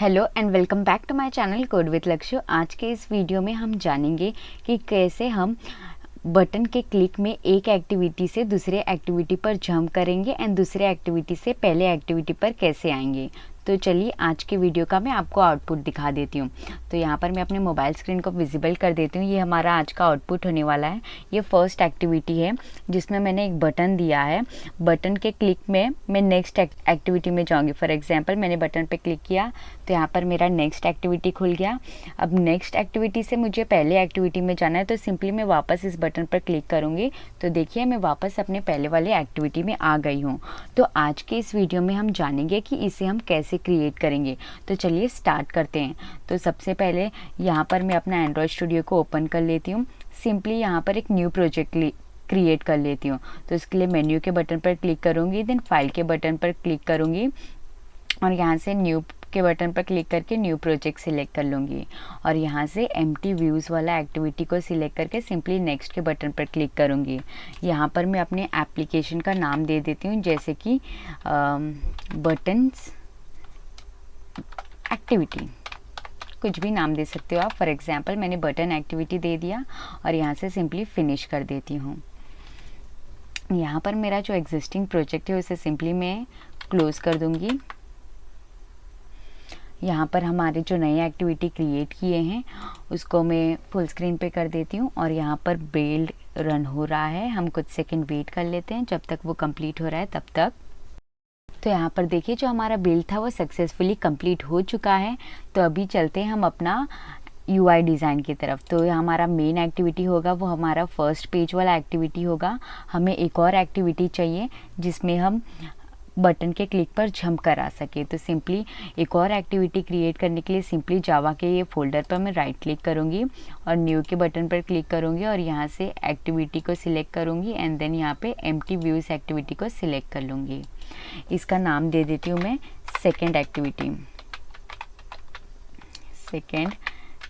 Hello and welcome back to my channel code with Lakshya. आज के इस वीडियो में हम जानेंगे कि कैसे हम बटन के क्लिक में एक एक्टिविटी से दूसरे एक्टिविटी पर जंप करेंगे एंड दूसरे एक्टिविटी से पहले एक्टिविटी पर कैसे आएंगे। तो चलिए आज के वीडियो का मैं आपको आउटपुट दिखा देती हूँ। तो यहाँ पर मैं अपने मोबाइल स्क्रीन को विजिबल कर देती हूँ। ये हमारा आज का आउटपुट होने वाला है। ये फर्स्ट एक्टिविटी है जिसमें मैंने एक बटन दिया है। बटन के क्लिक में मैं नेक्स्ट एक्टिविटी में जाऊँगी। फॉर एग्जांपल मैंने बटन पे क्लिक किया तो यहाँ पर मेरा नेक्स्ट एक्टिविटी खुल गया। अब नेक्स्ट एक्टिविटी से मुझे पहले एक्टिविटी में जाना है तो सिंपली मैं वापस इस बटन पर क्लिक करूँगी तो देखिए मैं वापस अपने पहले वाले एक्टिविटी में आ गई हूँ। तो आज के इस वीडियो में हम जानेंगे कि इसे हम कैसे क्रिएट करेंगे। तो चलिए स्टार्ट करते हैं। तो सबसे पहले यहाँ पर मैं अपना एंड्रॉयड स्टूडियो को ओपन कर लेती हूँ। सिंपली यहाँ पर एक न्यू प्रोजेक्ट क्रिएट कर लेती हूँ। तो इसके लिए मेन्यू के बटन पर क्लिक करूँगी, देन फाइल के बटन पर क्लिक करूँगी और यहाँ से न्यू के बटन पर क्लिक करके न्यू प्रोजेक्ट सिलेक्ट कर लूँगी और यहाँ से एम्प्टी व्यूज़ वाला एक्टिविटी को सिलेक्ट करके सिंपली नेक्स्ट के बटन पर क्लिक करूँगी। यहाँ पर मैं अपने एप्लीकेशन का नाम दे देती हूँ, जैसे कि बटन्स एक्टिविटी, कुछ भी नाम दे सकते हो आप। फॉर एग्जांपल मैंने बटन एक्टिविटी दे दिया और यहाँ से सिंपली फिनिश कर देती हूँ। यहाँ पर मेरा जो एग्जिस्टिंग प्रोजेक्ट है उसे सिंपली मैं क्लोज कर दूँगी। यहाँ पर हमारे जो नए एक्टिविटी क्रिएट किए हैं उसको मैं फुल स्क्रीन पे कर देती हूँ और यहाँ पर बिल्ड रन हो रहा है। हम कुछ सेकंड वेट कर लेते हैं जब तक वो कंप्लीट हो रहा है तब तक। तो यहाँ पर देखिए जो हमारा बिल्ड था वो सक्सेसफुली कंप्लीट हो चुका है। तो अभी चलते हैं हम अपना UI डिज़ाइन की तरफ। तो हमारा मेन एक्टिविटी होगा वो हमारा फर्स्ट पेज वाला एक्टिविटी होगा। हमें एक और एक्टिविटी चाहिए जिसमें हम बटन के क्लिक पर जंप करा सके। तो सिंपली एक और एक्टिविटी क्रिएट करने के लिए सिंपली जावा के ये फोल्डर पर मैं राइट क्लिक करूँगी और न्यू के बटन पर क्लिक करूँगी और यहाँ से एक्टिविटी को सिलेक्ट करूँगी एंड देन यहाँ पे एम्प्टी व्यूज़ एक्टिविटी को सिलेक्ट कर लूँगी। इसका नाम दे देती हूँ मैं सेकेंड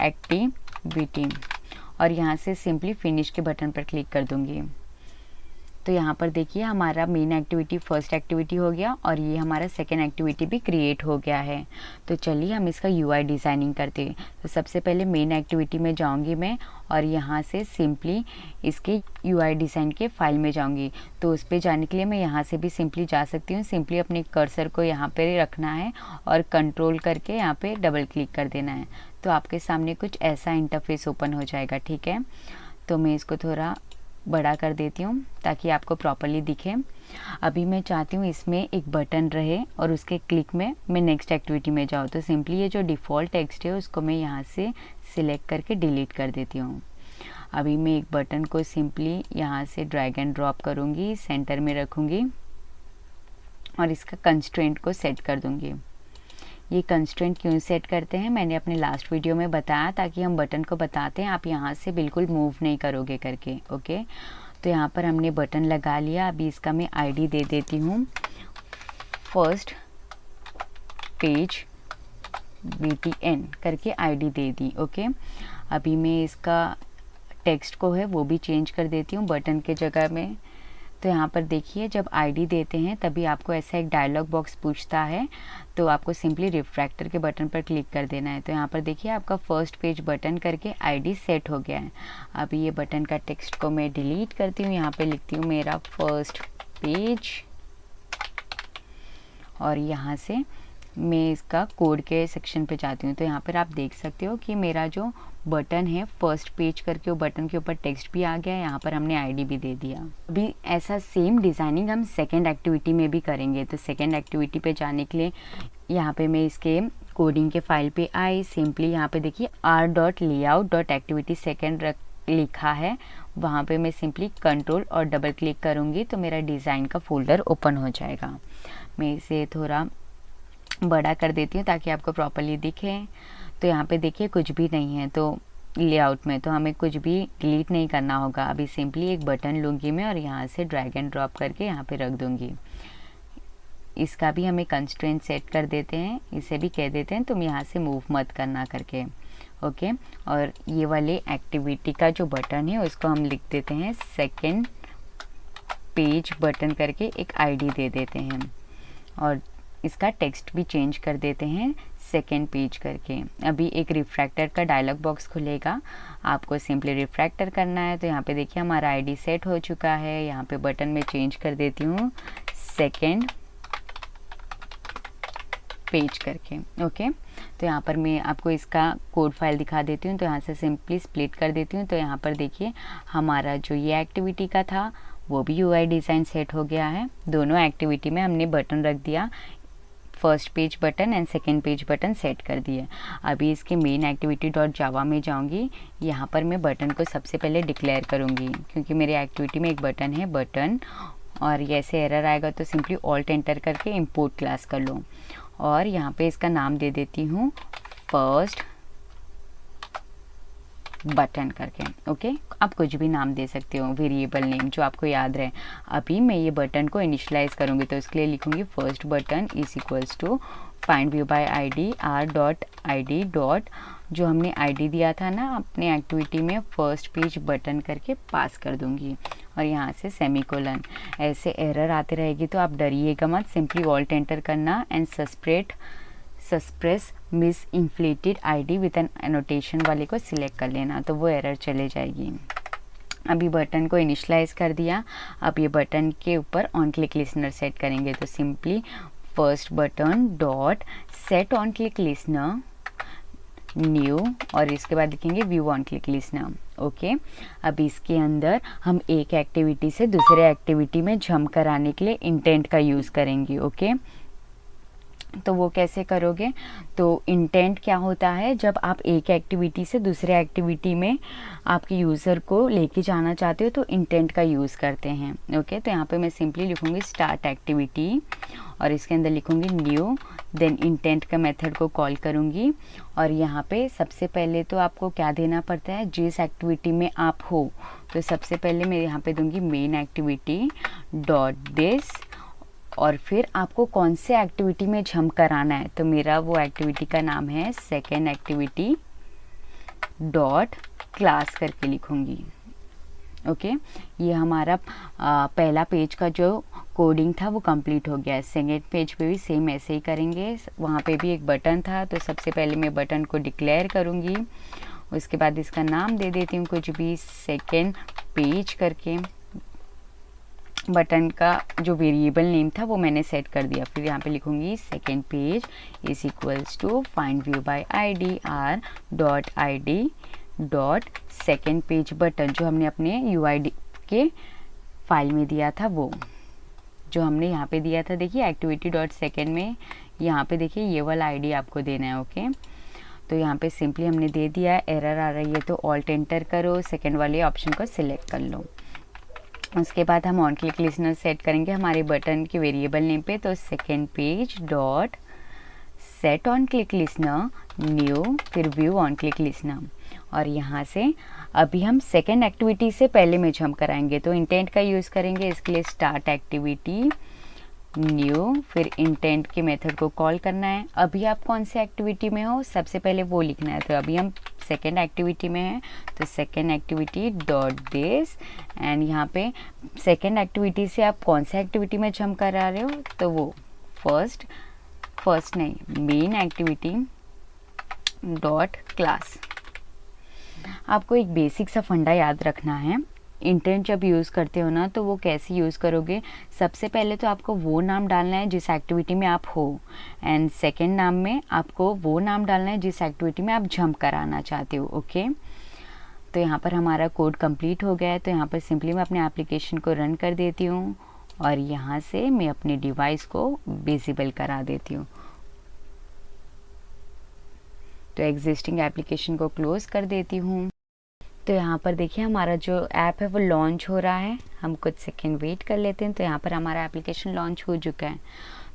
एक्टिविटी और यहाँ से सिंपली फिनिश के बटन पर क्लिक कर दूँगी। तो यहाँ पर देखिए हमारा मेन एक्टिविटी फर्स्ट एक्टिविटी हो गया और ये हमारा सेकेंड एक्टिविटी भी क्रिएट हो गया है। तो चलिए हम इसका UI डिज़ाइनिंग करते हैं। तो सबसे पहले मेन एक्टिविटी में जाऊँगी मैं और यहाँ से सिंपली इसके UI डिज़ाइन के फाइल में जाऊँगी। तो उस पर जाने के लिए मैं यहाँ से भी सिंपली जा सकती हूँ। सिंपली अपने कर्सर को यहाँ पर रखना है और कंट्रोल करके यहाँ पर डबल क्लिक कर देना है। तो आपके सामने कुछ ऐसा इंटरफेस ओपन हो जाएगा, ठीक है। तो मैं इसको थोड़ा बड़ा कर देती हूँ ताकि आपको प्रॉपरली दिखे। अभी मैं चाहती हूँ इसमें एक बटन रहे और उसके क्लिक में मैं नेक्स्ट एक्टिविटी में जाऊँ। तो सिंपली ये जो डिफ़ॉल्ट टेक्स्ट है उसको मैं यहाँ से सिलेक्ट करके डिलीट कर देती हूँ। अभी मैं एक बटन को सिंपली यहाँ से ड्रैग एंड ड्रॉप करूँगी, सेंटर में रखूँगी और इसका कंस्ट्रेंट को सेट कर दूँगी। ये कंस्ट्रेंट क्यों सेट करते हैं मैंने अपने लास्ट वीडियो में बताया, ताकि हम बटन को बताते हैं आप यहाँ से बिल्कुल मूव नहीं करोगे करके, ओके। तो यहाँ पर हमने बटन लगा लिया। अभी इसका मैं ID दे देती हूँ फर्स्ट पेज BTN करके ID दे दी, ओके। अभी मैं इसका टेक्स्ट को है वो भी चेंज कर देती हूँ बटन के जगह में। तो यहाँ पर देखिए जब ID देते हैं तभी आपको ऐसा एक डायलॉग बॉक्स पूछता है, तो आपको सिंपली रिफ्रैक्टर के बटन पर क्लिक कर देना है। तो यहाँ पर देखिए आपका फर्स्ट पेज बटन करके ID सेट हो गया है। अभी ये बटन का टेक्स्ट को मैं डिलीट करती हूँ। यहाँ पे लिखती हूँ मेरा फर्स्ट पेज और यहाँ से मैं इसका कोड के सेक्शन पे जाती हूँ। तो यहाँ पर आप देख सकते हो कि मेरा जो बटन है फर्स्ट पेज करके वो बटन के ऊपर टेक्स्ट भी आ गया है। यहाँ पर हमने ID भी दे दिया। अभी ऐसा सेम डिज़ाइनिंग हम सेकेंड एक्टिविटी में भी करेंगे। तो सेकेंड एक्टिविटी पे जाने के लिए यहाँ पे मैं इसके कोडिंग के फाइल पे आई। सिंपली यहाँ पे देखिए r.layout.activity सेकेंड लिखा है, वहाँ पे मैं सिंपली कंट्रोल और डबल क्लिक करूँगी तो मेरा डिज़ाइन का फोल्डर ओपन हो जाएगा। मैं इसे थोड़ा बड़ा कर देती हूँ ताकि आपको प्रॉपरली दिखे। तो यहाँ पे देखिए कुछ भी नहीं है तो लेआउट में, तो हमें कुछ भी डिलीट नहीं करना होगा। अभी सिंपली एक बटन लूँगी मैं और यहाँ से ड्रैग एंड ड्रॉप करके यहाँ पे रख दूँगी। इसका भी हमें कंस्ट्रेंट सेट कर देते हैं, इसे भी कह देते हैं तुम यहाँ से मूव मत करना करके, ओके। और ये वाले एक्टिविटी का जो बटन है उसको हम लिख देते हैं सेकेंड पेज बटन करके एक ID दे देते हैं और इसका टेक्स्ट भी चेंज कर देते हैं सेकेंड पेज करके। अभी एक रिफ्रैक्टर का डायलॉग बॉक्स खुलेगा, आपको सिंपली रिफ्रैक्टर करना है। तो यहाँ पे देखिए हमारा आईडी सेट हो चुका है। यहाँ पे बटन में चेंज कर देती हूँ सेकेंड पेज करके। ओके, तो यहाँ पर मैं आपको इसका कोड फाइल दिखा देती हूँ। तो यहाँ से सिंपली स्प्लिट कर देती हूँ। तो यहाँ पर देखिए हमारा जो ये एक्टिविटी का था वो भी यूआई डिज़ाइन सेट हो गया है। दोनों एक्टिविटी में हमने बटन रख दिया, first page button and second page button set कर दिए। अभी इसके मेन एक्टिविटी डॉट जावा में जाऊँगी। यहाँ पर मैं बटन को सबसे पहले डिक्लेयर करूँगी, क्योंकि मेरे एक्टिविटी में एक बटन है बटन, और ये ऐसे एरर आएगा तो सिंपली ऑल्ट एंटर करके इंपोर्ट क्लास कर लो। और यहाँ पे इसका नाम दे देती हूँ फर्स्ट बटन करके। ओके, आप कुछ भी नाम दे सकते हो, वेरिएबल नेम जो आपको याद रहे। अभी मैं ये बटन को इनिशियलाइज करूँगी, तो इसके लिए लिखूँगी first button is equals to find view by ID R dot ID dot, जो हमने आईडी दिया था ना अपने एक्टिविटी में, फर्स्ट पेज बटन करके पास कर दूँगी। और यहाँ से सेमीकोलन। ऐसे एरर आते रहेगी तो आप डरिएगा मत, सिंपली ऑल्ट एंटर करना and suppress miss inflated ID with an annotation वाले को सिलेक्ट कर लेना, तो वो एरर चले जाएगी। अभी बटन को इनिशियलाइज कर दिया। अब ये बटन के ऊपर ऑन क्लिक लिसनर सेट करेंगे, तो simply first button dot set on click listener new, और इसके बाद लिखेंगे view on click listener. Okay, अब इसके अंदर हम एक एक्टिविटी से दूसरे एक्टिविटी में जंप कराने के लिए इंटेंट का यूज़ करेंगे। ओके, तो वो कैसे करोगे? तो इंटेंट क्या होता है, जब आप एक एक्टिविटी से दूसरे एक्टिविटी में आपके यूज़र को लेके जाना चाहते हो तो इंटेंट का यूज़ करते हैं। ओके, तो यहाँ पे मैं सिंपली लिखूँगी स्टार्ट एक्टिविटी और इसके अंदर लिखूँगी न्यू, देन इंटेंट का मेथड को कॉल करूँगी। और यहाँ पे सबसे पहले तो आपको क्या देना पड़ता है, जिस एक्टिविटी में आप हो, तो सबसे पहले मैं यहाँ पे दूँगी मेन एक्टिविटी डॉट दिस, और फिर आपको कौन से एक्टिविटी में जंप कराना है, तो मेरा वो एक्टिविटी का नाम है सेकेंड एक्टिविटी डॉट क्लास करके लिखूँगी। ओके, ये हमारा पहला पेज का जो कोडिंग था वो कंप्लीट हो गया है। सेकेंड पेज पे भी सेम ऐसे ही करेंगे, वहाँ पे भी एक बटन था, तो सबसे पहले मैं बटन को डिक्लेयर करूँगी, उसके बाद इसका नाम दे देती हूँ कुछ भी, सेकेंड पेज करके। बटन का जो वेरिएबल नेम था वो मैंने सेट कर दिया। फिर यहाँ पे लिखूँगी second page is equals to find view by ID R dot ID dot second page button, जो हमने अपने यूआईडी के फाइल में दिया था, वो जो हमने यहाँ पे दिया था, देखिए एक्टिविटी डॉट सेकेंड में, यहाँ पे देखिए ये वाला आईडी आपको देना है। ओके, तो यहाँ पे सिंपली हमने दे दिया है। एरर आ रही है तो ऑल्ट एंटर करो, सेकेंड वाले ऑप्शन को सिलेक्ट कर लो। उसके बाद हम ऑन क्लिक लिसनर सेट करेंगे हमारे बटन के वेरिएबल नेम पे, तो second page dot set on click listener new, फिर व्यू ऑन क्लिक लिसनर। और यहाँ से अभी हम सेकेंड एक्टिविटी से पहले में जंप कराएंगे, तो इंटेंट का यूज़ करेंगे। इसके लिए स्टार्ट एक्टिविटी न्यू, फिर इंटेंट के मेथड को कॉल करना है। अभी आप कौन से एक्टिविटी में हो सबसे पहले वो लिखना है, तो अभी हम सेकेंड एक्टिविटी में हैं, तो second activity dot this, and यहाँ पे सेकेंड एक्टिविटी से आप कौन से एक्टिविटी में जंप करा रहे हो, तो वो फर्स्ट नहीं मेन एक्टिविटी डॉट क्लास। आपको एक बेसिक सा फंडा याद रखना है, इंटेंट जब यूज़ करते हो ना तो वो कैसे यूज़ करोगे, सबसे पहले तो आपको वो नाम डालना है जिस एक्टिविटी में आप हो, एंड सेकंड नाम में आपको वो नाम डालना है जिस एक्टिविटी में आप जंप कराना चाहते हो। ओके, तो यहाँ पर हमारा कोड कंप्लीट हो गया है। तो यहाँ पर सिंपली मैं अपने एप्लीकेशन को रन कर देती हूँ और यहाँ से मैं अपने डिवाइस को विजिबल करा देती हूँ। तो एग्जिस्टिंग एप्लीकेशन को क्लोज कर देती हूँ। तो यहाँ पर देखिए हमारा जो ऐप है वो लॉन्च हो रहा है, हम कुछ सेकंड वेट कर लेते हैं। तो यहाँ पर हमारा एप्लीकेशन लॉन्च हो चुका है।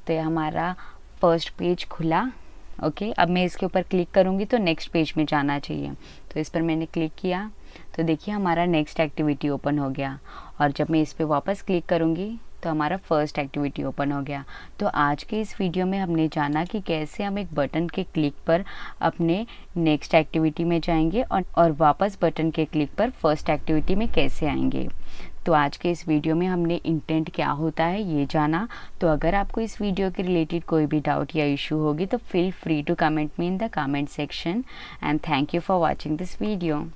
तो ये हमारा फर्स्ट पेज खुला। ओके, अब मैं इसके ऊपर क्लिक करूँगी तो नेक्स्ट पेज में जाना चाहिए, तो इस पर मैंने क्लिक किया तो देखिए हमारा नेक्स्ट एक्टिविटी ओपन हो गया, और जब मैं इस पर वापस क्लिक करूँगी तो हमारा फर्स्ट एक्टिविटी ओपन हो गया। तो आज के इस वीडियो में हमने जाना कि कैसे हम एक बटन के क्लिक पर अपने नेक्स्ट एक्टिविटी में जाएंगे और वापस बटन के क्लिक पर फर्स्ट एक्टिविटी में कैसे आएंगे। तो आज के इस वीडियो में हमने इंटेंट क्या होता है ये जाना। तो अगर आपको इस वीडियो के रिलेटेड कोई भी डाउट या इशू होगी तो feel free to comment me in the comment section and thank you for watching this video.